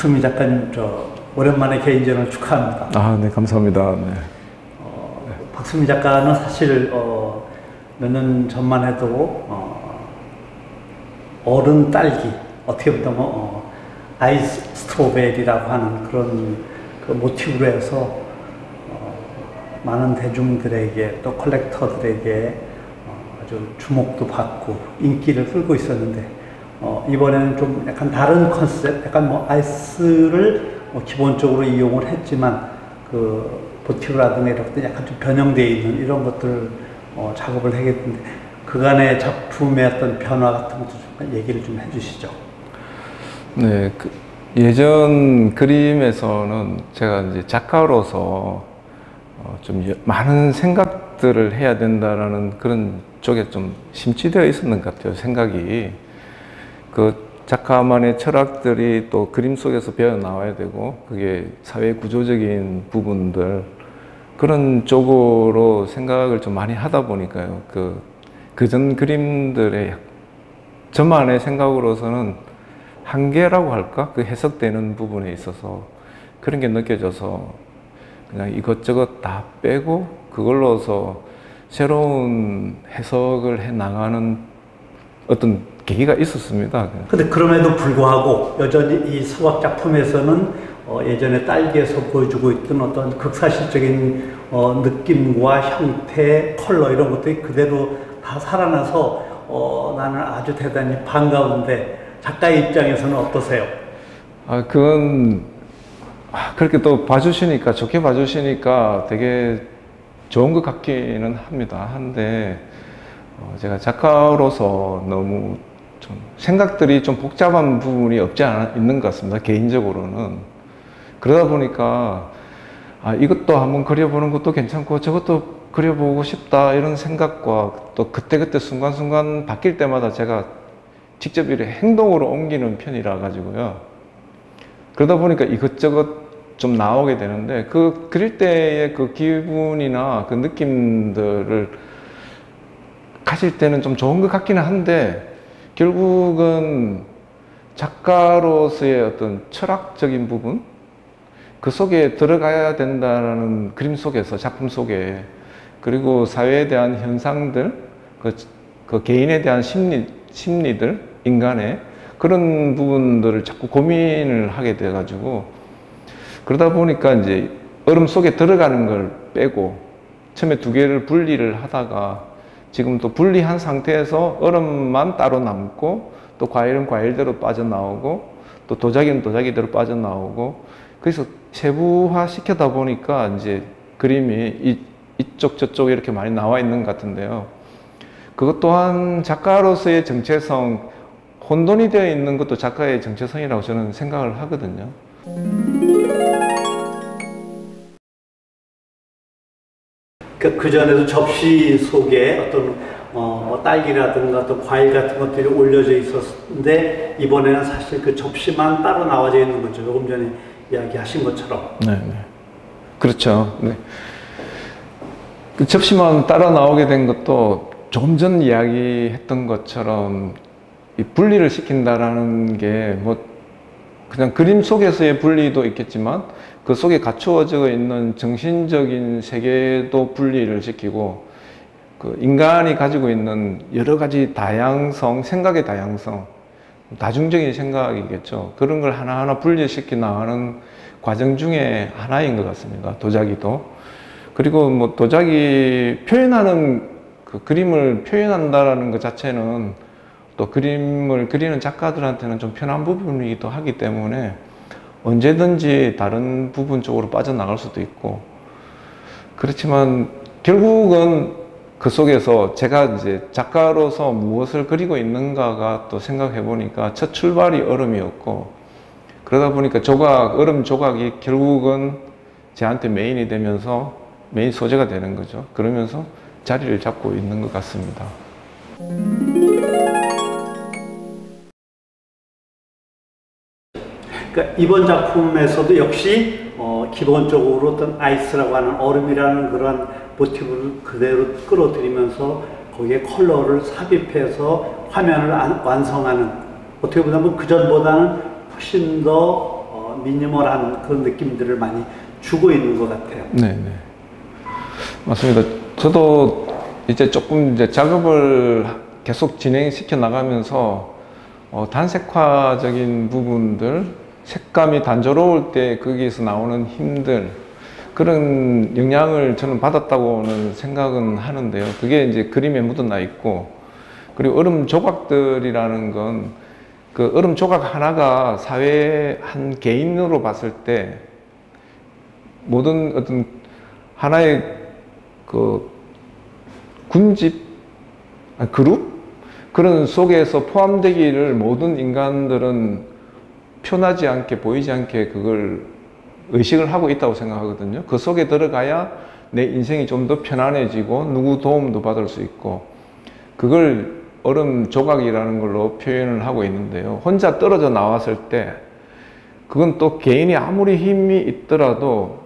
박수미 작가님, 오랜만에 개인전을 축하합니다. 아, 네, 감사합니다. 네. 박수미 작가는 사실 몇 년 전만 해도 어른 딸기, 어떻게 보면 아이스 스트로베리라고 하는 그런 그 모티브로 해서 많은 대중들에게 또 컬렉터들에게 아주 주목도 받고 인기를 끌고 있었는데, 이번에는 좀 약간 다른 컨셉, 약간 뭐 아이스를 기본적으로 이용을 했지만 그 모티브라든가 이런 것들 약간 좀 변형되어 있는 이런 것들 작업을 하겠는데, 그간의 작품의 어떤 변화 같은 것도 좀 얘기를 좀 해주시죠. 네, 예전 그림에서는 제가 이제 작가로서 좀 많은 생각들을 해야 된다라는 그런 쪽에 좀 심취되어 있었는 것 같아요. 생각이 그 작가만의 철학들이 또 그림 속에서 배어 나와야 되고, 그게 사회 구조적인 부분들 그런 쪽으로 생각을 좀 많이 하다 보니까요. 그전 그림들의 저만의 생각으로서는 한계라고 할까? 그 해석되는 부분에 있어서 그런 게 느껴져서 그냥 이것저것 다 빼고 그걸로서 새로운 해석을 해 나가는 어떤 계기가 있었습니다. 근데 그럼에도 불구하고 여전히 이 수학 작품에서는 예전에 딸기에서 보여주고 있던 어떤 극사실적인 느낌과 형태, 컬러 이런 것들이 그대로 다 살아나서 나는 아주 대단히 반가운데, 작가의 입장에서는 어떠세요? 그건 그렇게 또 봐주시니까, 좋게 봐주시니까 되게 좋은 것 같기는 합니다. 한데 제가 작가로서 너무 좀 생각들이 좀 복잡한 부분이 없지 않아 있는 것 같습니다. 개인적으로는. 그러다 보니까 이것도 한번 그려보는 것도 괜찮고 저것도 그려보고 싶다 이런 생각과 또 그때그때 순간순간 바뀔 때마다 제가 직접 이렇게 행동으로 옮기는 편이라 가지고요. 그러다 보니까 이것저것 좀 나오게 되는데, 그 그릴 때의 그 기분이나 그 느낌들을 가질 때는 좀 좋은 것 같기는 한데, 결국은 작가로서의 어떤 철학적인 부분, 그 속에 들어가야 된다는 그림 속에서, 작품 속에, 그리고 사회에 대한 현상들, 그 개인에 대한 심리들, 인간의 그런 부분들을 자꾸 고민을 하게 돼가지고, 그러다 보니까 이제 얼음 속에 들어가는 걸 빼고 처음에 두 개를 분리를 하다가 지금 또 분리한 상태에서 얼음만 따로 남고, 또 과일은 과일대로 빠져나오고, 또 도자기는 도자기대로 빠져나오고, 그래서 세부화 시켜다 보니까 이제 그림이 이쪽 저쪽 이렇게 많이 나와 있는 것 같은데요. 그것 또한 작가로서의 정체성, 혼돈이 되어 있는 것도 작가의 정체성이라고 저는 생각을 하거든요. 그 전에도 접시 속에 어떤 딸기라든가 또 과일 같은 것들이 올려져 있었는데, 이번에는 사실 그 접시만 따로 나와져 있는 거죠. 조금 전에 이야기하신 것처럼. 네, 그렇죠. 네. 그 접시만 따라 나오게 된 것도 조금 전 이야기했던 것처럼 이 분리를 시킨다라는 게 뭐 그냥 그림 속에서의 분리도 있겠지만 그 속에 갖추어져 있는 정신적인 세계도 분리를 시키고, 그 인간이 가지고 있는 여러 가지 다양성, 생각의 다양성, 다중적인 생각이겠죠. 그런 걸 하나하나 분리시켜 나가는 과정 중에 하나인 것 같습니다. 도자기도. 그리고 뭐 도자기 표현하는, 그 그림을 표현한다라는 것 자체는 또 그림을 그리는 작가들한테는 좀 편한 부분이기도 하기 때문에 언제든지 다른 부분 쪽으로 빠져나갈 수도 있고, 그렇지만 결국은 그 속에서 제가 이제 작가로서 무엇을 그리고 있는가가 또 생각해 보니까 첫 출발이 얼음이었고, 그러다 보니까 얼음 조각이 결국은 제한테 메인이 되면서 메인 소재가 되는 거죠. 그러면서 자리를 잡고 있는 것 같습니다. 그러니까 이번 작품에서도 역시 기본적으로 어떤 아이스라고 하는 얼음이라는 그런 모티브를 그대로 끌어들이면서 거기에 컬러를 삽입해서 화면을 완성하는, 어떻게 보면 그전보다는 훨씬 더 미니멀한 그런 느낌들을 많이 주고 있는 것 같아요. 네, 맞습니다. 저도 이제 조금 이제 작업을 계속 진행시켜 나가면서 단색화적인 부분들, 색감이 단조로울 때 거기에서 나오는 힘들, 그런 영향을 저는 받았다고는 생각은 하는데요. 그게 이제 그림에 묻어나 있고, 그리고 얼음 조각들이라는 건 그 얼음 조각 하나가 사회의 한 개인으로 봤을 때 모든 어떤 하나의 그 군집, 그룹? 그런 속에서 포함되기를 모든 인간들은 표나지 않게, 보이지 않게 그걸 의식을 하고 있다고 생각하거든요. 그 속에 들어가야 내 인생이 좀 더 편안해지고 누구 도움도 받을 수 있고, 그걸 얼음 조각이라는 걸로 표현을 하고 있는데요. 혼자 떨어져 나왔을 때 그건 또 개인이 아무리 힘이 있더라도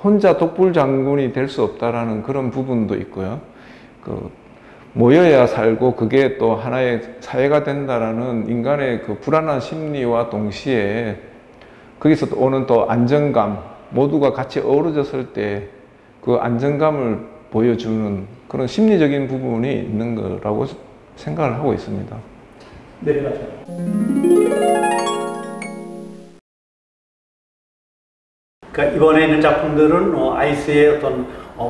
혼자 독불장군이 될 수 없다라는 그런 부분도 있고요. 모여야 살고 그게 또 하나의 사회가 된다라는 인간의 그 불안한 심리와 동시에 거기서 오는 또 안정감, 모두가 같이 어우러졌을 때 그 안정감을 보여주는 그런 심리적인 부분이 있는 거라고 생각을 하고 있습니다. 네, 맞아요. 그러니까 이번에 있는 작품들은 아이스의 어떤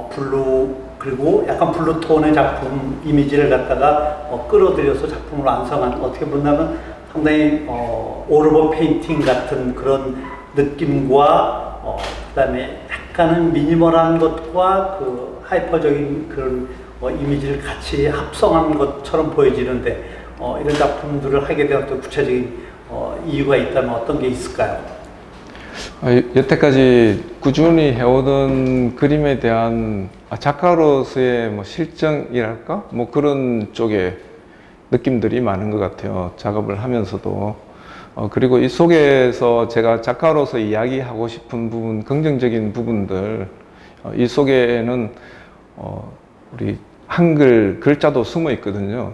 블루, 그리고 약간 블루톤의 작품 이미지를 갖다가 끌어들여서 작품을 완성한, 어떻게 본다면 상당히 오르버 페인팅 같은 그런 느낌과 그다음에 약간은 미니멀한 것과 그 하이퍼적인 그런 이미지를 같이 합성한 것처럼 보여지는데, 이런 작품들을 하게 된 어떤 구체적인 이유가 있다면 어떤 게 있을까요? 여태까지 꾸준히 해오던 그림에 대한 작가로서의 뭐 실정이랄까? 뭐 그런 쪽의 느낌들이 많은 것 같아요. 작업을 하면서도. 그리고 이 속에서 제가 작가로서 이야기하고 싶은 부분, 긍정적인 부분들, 이 속에는 우리 한글 글자도 숨어 있거든요.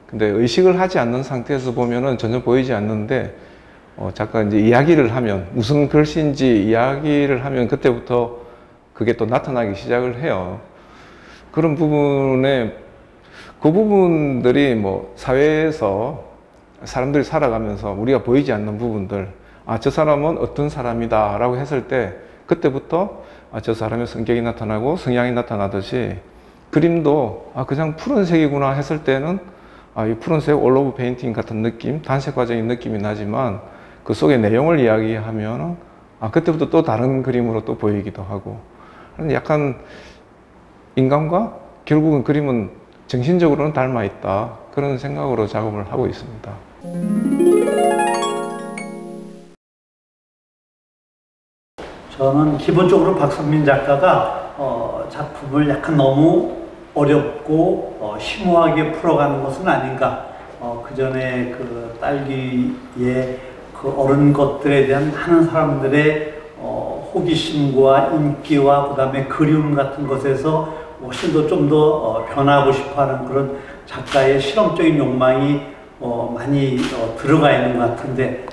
근데 의식을 하지 않는 상태에서 보면은 전혀 보이지 않는데, 작가 이제 이야기를 하면, 무슨 글씨인지 이야기를 하면 그때부터 그게 또 나타나기 시작을 해요. 그런 부분에, 그 부분들이 뭐 사회에서 사람들이 살아가면서 우리가 보이지 않는 부분들, 저 사람은 어떤 사람이다 라고 했을 때 그때부터 저 사람의 성격이 나타나고 성향이 나타나듯이, 그림도 그냥 푸른색이구나 했을 때는 이 푸른색 올 오브 페인팅 같은 느낌, 단색화적인 느낌이 나지만 그 속의 내용을 이야기하면 그때부터 또 다른 그림으로 또 보이기도 하고, 약간 인간과 결국은 그림은 정신적으로는 닮아 있다, 그런 생각으로 작업을 하고 있습니다. 저는 기본적으로 박선민 작가가 작품을 약간 너무 어렵고 심오하게 풀어가는 것은 아닌가. 그 전에 그 딸기의 그 어른 것들에 대한 하는 사람들의 호기심과 인기와 그다음에 그리움 같은 것에서 훨씬 더 좀 더 변하고 싶어하는 그런 작가의 실험적인 욕망이 많이 들어가 있는 것 같은데,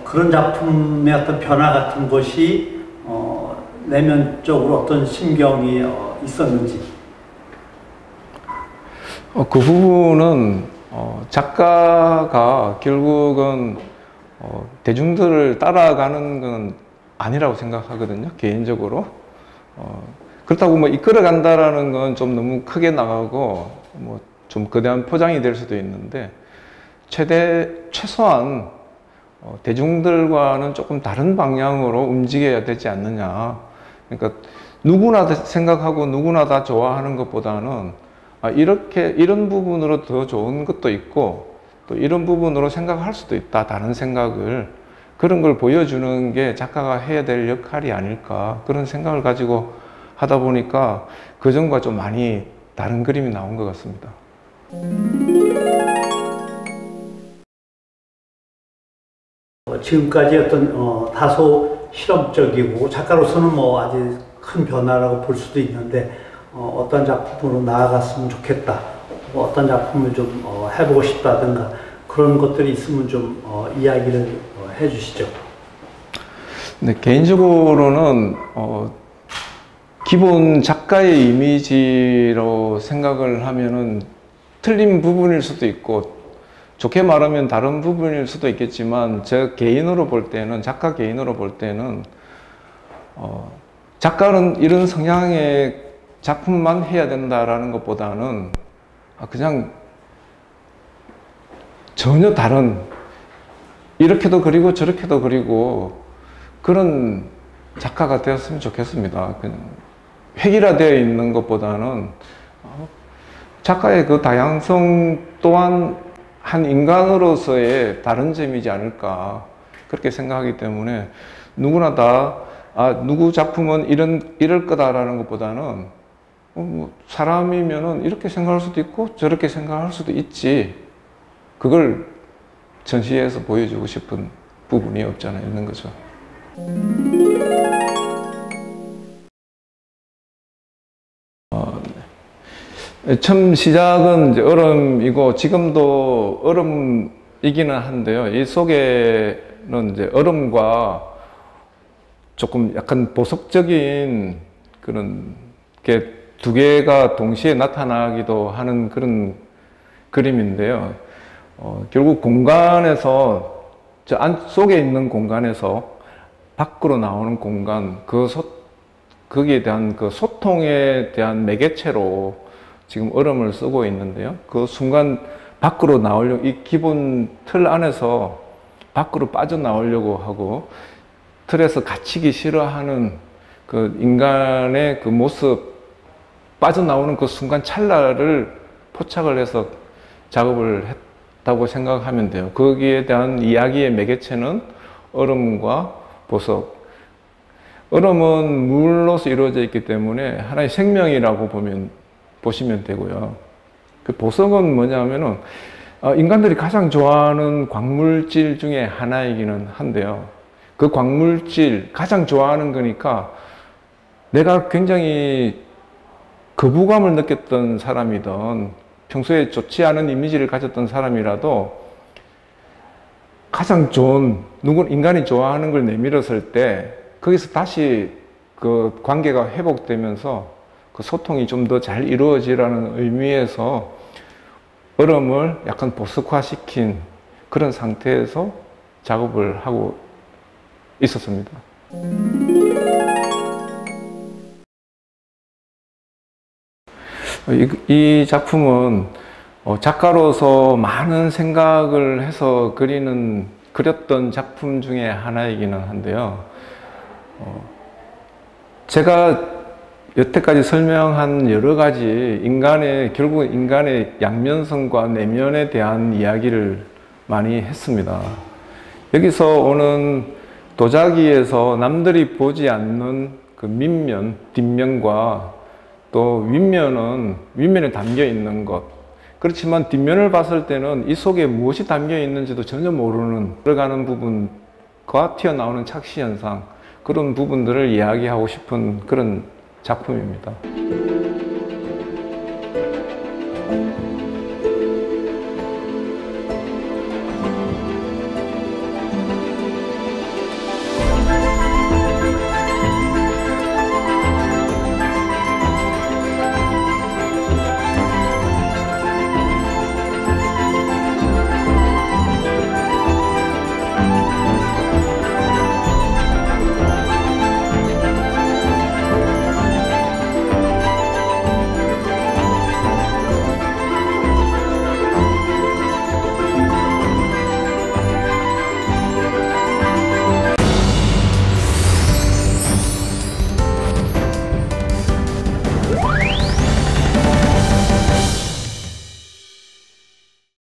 그런 작품의 어떤 변화 같은 것이 내면적으로 어떤 심경이 있었는지. 그 부분은 작가가 결국은 대중들을 따라가는 건 아니라고 생각하거든요, 개인적으로. 그렇다고 뭐 이끌어간다라는 건 좀 너무 크게 나가고 뭐 좀 거대한 포장이 될 수도 있는데, 최소한 대중들과는 조금 다른 방향으로 움직여야 되지 않느냐. 그러니까 누구나 생각하고 누구나 다 좋아하는 것보다는 이런 부분으로 더 좋은 것도 있고 또 이런 부분으로 생각할 수도 있다. 다른 생각을. 그런 걸 보여주는 게 작가가 해야 될 역할이 아닐까. 그런 생각을 가지고 하다 보니까 그전과 좀 많이 다른 그림이 나온 것 같습니다. 지금까지 어떤 다소 실험적이고 작가로서는 뭐 아직 큰 변화라고 볼 수도 있는데 어떤 작품으로 나아갔으면 좋겠다, 어떤 작품을 좀 해보고 싶다든가 그런 것들이 있으면 좀 이야기를 해주시죠. 네, 개인적으로는 기본 작가의 이미지로 생각을 하면은 틀린 부분일 수도 있고 좋게 말하면 다른 부분일 수도 있겠지만 제 개인으로 볼 때는, 작가 개인으로 볼 때는 작가는 이런 성향의 작품만 해야 된다라는 것보다는 그냥 전혀 다른, 이렇게도 그리고 저렇게도 그리고 그런 작가가 되었으면 좋겠습니다. 그냥 획일화되어 있는 것보다는 작가의 그 다양성 또한 한 인간으로서의 다른 점이지 않을까 그렇게 생각하기 때문에 누구나 다 누구 작품은 이럴 거다라는 것보다는 뭐 사람이면은 이렇게 생각할 수도 있고 저렇게 생각할 수도 있지, 그걸 전시해서 보여주고 싶은 부분이 없지 않아 있는 거죠. 처음 시작은 이제 얼음이고 지금도 얼음이기는 한데요. 이 속에는 이제 얼음과 조금 약간 보석적인 그런 게 두 개가 동시에 나타나기도 하는 그런 그림인데요. 결국 공간에서, 저 안 속에 있는 공간에서 밖으로 나오는 공간, 거기에 대한 그 소통에 대한 매개체로 지금 얼음을 쓰고 있는데요. 그 순간 밖으로 나오려고, 이 기본 틀 안에서 밖으로 빠져나오려고 하고 틀에서 갇히기 싫어하는 그 인간의 그 모습, 빠져나오는 그 순간 찰나를 포착을 해서 작업을 했다고 생각하면 돼요. 거기에 대한 이야기의 매개체는 얼음과 보석. 얼음은 물로서 이루어져 있기 때문에 하나의 생명이라고 보시면 되고요. 그 보석은 뭐냐면은 인간들이 가장 좋아하는 광물질 중에 하나이기는 한데요. 그 광물질, 가장 좋아하는 거니까 내가 굉장히 거부감을 느꼈던 사람이든 평소에 좋지 않은 이미지를 가졌던 사람이라도 가장 좋은, 인간이 좋아하는 걸 내밀었을 때 거기서 다시 그 관계가 회복되면서 그 소통이 좀 더 잘 이루어지라는 의미에서 얼음을 약간 보석화시킨 그런 상태에서 작업을 하고 있었습니다. 이 작품은 작가로서 많은 생각을 해서 그렸던 작품 중에 하나이기는 한데요. 제가 여태까지 설명한 여러 가지 결국 인간의 양면성과 내면에 대한 이야기를 많이 했습니다. 여기서 오는 도자기에서 남들이 보지 않는 그 밑면, 뒷면과 또 윗면에 담겨 있는 것. 그렇지만 뒷면을 봤을 때는 이 속에 무엇이 담겨 있는지도 전혀 모르는, 들어가는 부분과 튀어나오는 착시 현상, 그런 부분들을 이야기하고 싶은 그런 작품입니다.